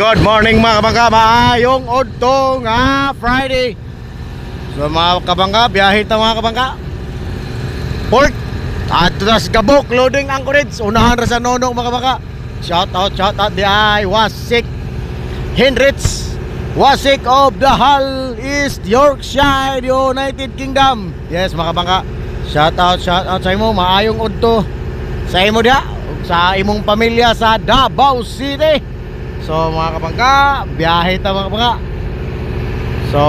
Good morning mga kabangka, maayong udto nga Friday. So mga kabangka, biyahe ta mga kabangka. Port at tas Gabok loading anchorage. Unahan ra sa Nonong mga kabangka. Shout out di ay Wasik Hendricks, Wasik of the Hull, East Yorkshire, United Kingdom. Yes mga kabangka, shout out sa imo, maayong udto sa imo dia, sa imong pamilya sa Davao City. So mga kabangka, biyahe ta mga kabangka. So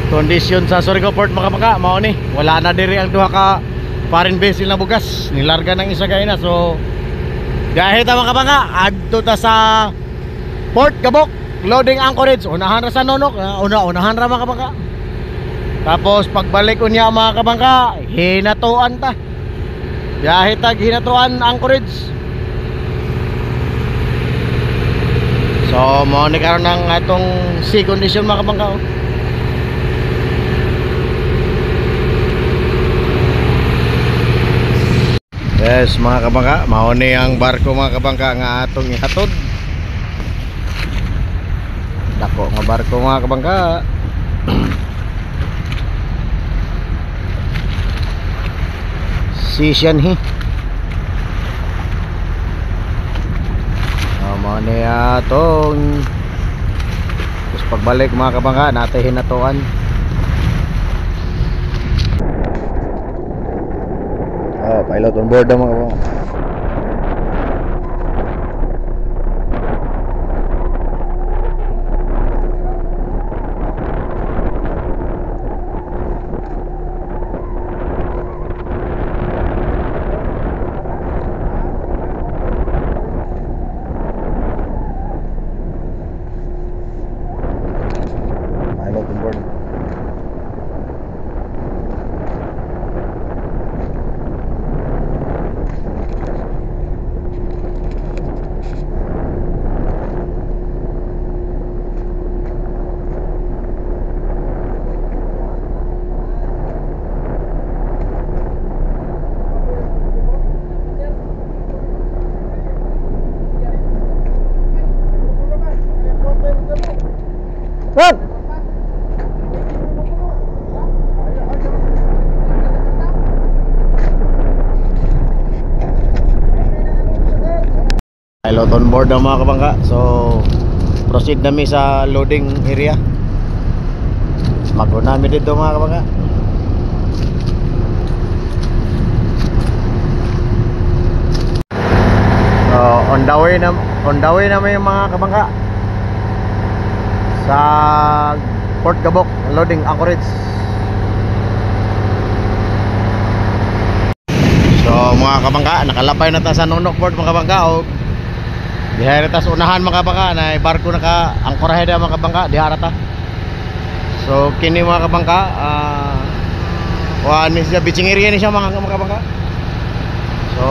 kondisyon sa Surigao Port mga kabangka, mao ni wala na diri ang duha ka foreign vessel na bugas, nilarga ng isa gayna. So biyahe ta mga kabangka, adto ta sa Port Gabok loading anchorage. Unahan ra sa Nonok, unahan ra mga kabangka. Tapos pagbalik unya mga kabangka, hinatuan ta. Biyahe ta hinatuan anchorage. So mo ni karon ng atong sea condition mga kabangka. Yes mga kabangka, mao ni ang barko mga kabangka nga atong ihatod. Dako nga barko mga kabangka. Sisyanhi. Mao ni atong tapos pagbalik mga kabangka natin hinatuan. Pilot on board mga kabangka. What? Pilot on board ang mga kabangka. So proceed nami sa loading area. Magro nami dito mga kabangka. So on the way namin yung mga kabangka sa Port Gabok loading anchorage. So mga kabangka, nakalapay na ta sa Nonok Port mga kabangka. O diha ta sa unahan mga kabangka na barko naka angkorahe da mga kabangka, diha ta. So kini mga kabangka, ni siya beaching area ni siya mga kabangka. So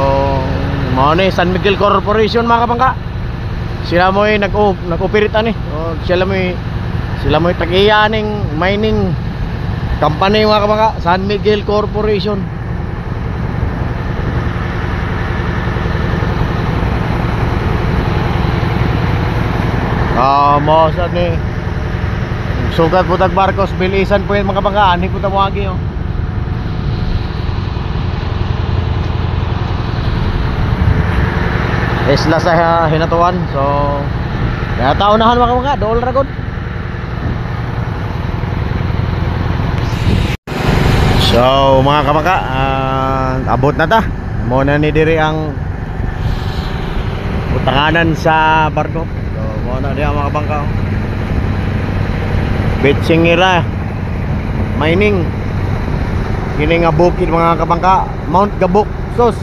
mao ni San Miguel Corporation mga kabangka. Sila mo'y nag-operate ani. O sila mo'y tag-iya ning mining company mga kabangka, San Miguel Corporation. Mo sa ni sugat po tag barkos bilisan po yan mga kabangka, ani po tawagi oh. Isla sa hinatuan. So kaya taunahan mga kabangka, dool ragon. So mga kabangka, abot na ta. Muna ni diri ang utanganan sa barko. So muna diya mga kabangka, Betsingira mining. Kini nga bukid mga kabangka, Mount Gabok sus.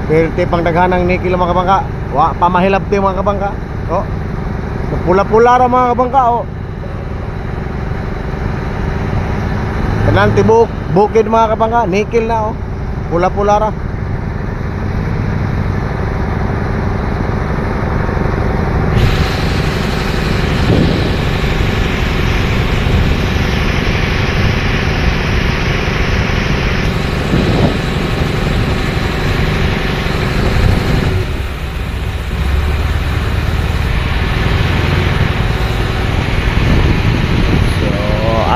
Perti pang daghanang nikil mga kabangka. Wa pamahilabti mga kabangka. Oh. Pula-pula ra mga kabangka oh. Kanan tibuk bukid mga kabangka, nikil na oh. Pula-pula ra.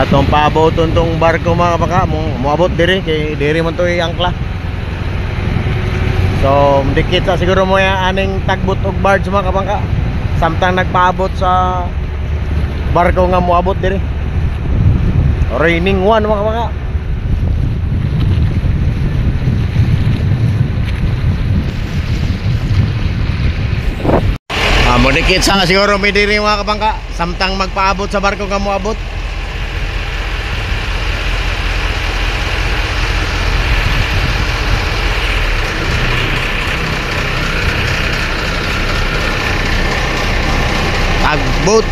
atong paaboton tong barko mga kabangka, moabot diri kay diri man to angkla. So dikit sa siguro mo yan aning tagbot og barge mga kabangka, samtang nagpaabot sa barko nga moabot diri. Raining one mga kabangka. Modikit sa nga siguro may diri mga kabangka, samtang magpaabot sa barko nga moabot. Tagbot.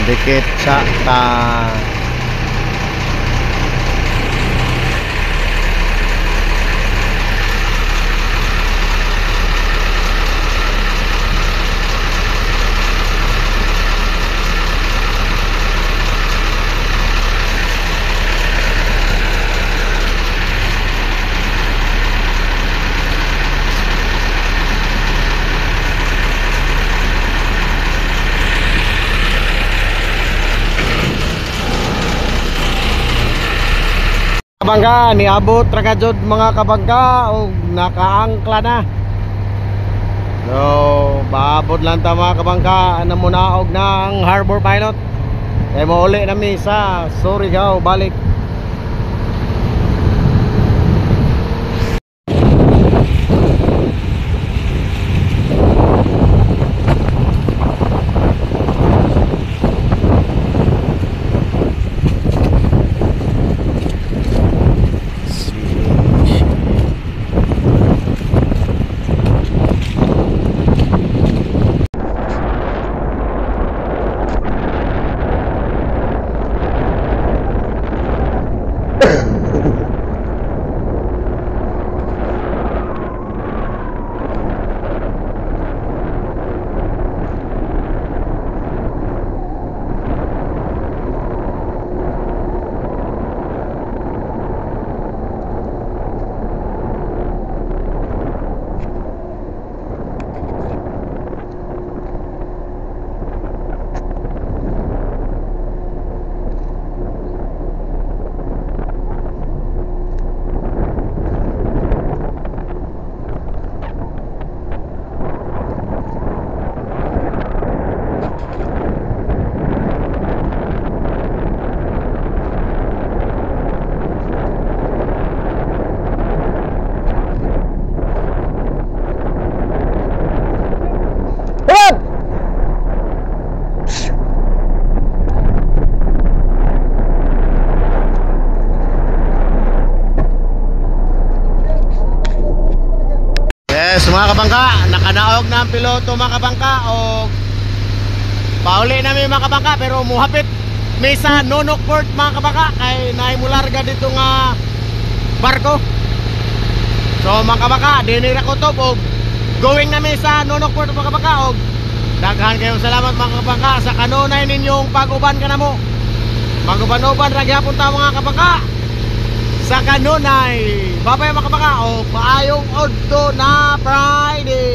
Dikit sa kabangka, niabot ragadjod mga kabangka o nakaangkla na. So baabot lang ta mga kabangka, ano muna og ng harbor pilot kay mauli nami sa Surigao balik. Yes mga kabangka, nakanaog na ang piloto mga kabangka o pauli namin mga kabangka, pero muhapit may sa Nonokport mga kabangka kay naimularga dito nga barko. So mga kabangka, dinira ko to o going namin sa Nonokport mga kabangka o daghan kayong salamat mga kabangka sa kanunay ninyong pag-uban ka na mo. Mag-uban-uban ragyapon ta mga kabangka sa kanunay. Babay mga kabangka o paayong odto na Friday.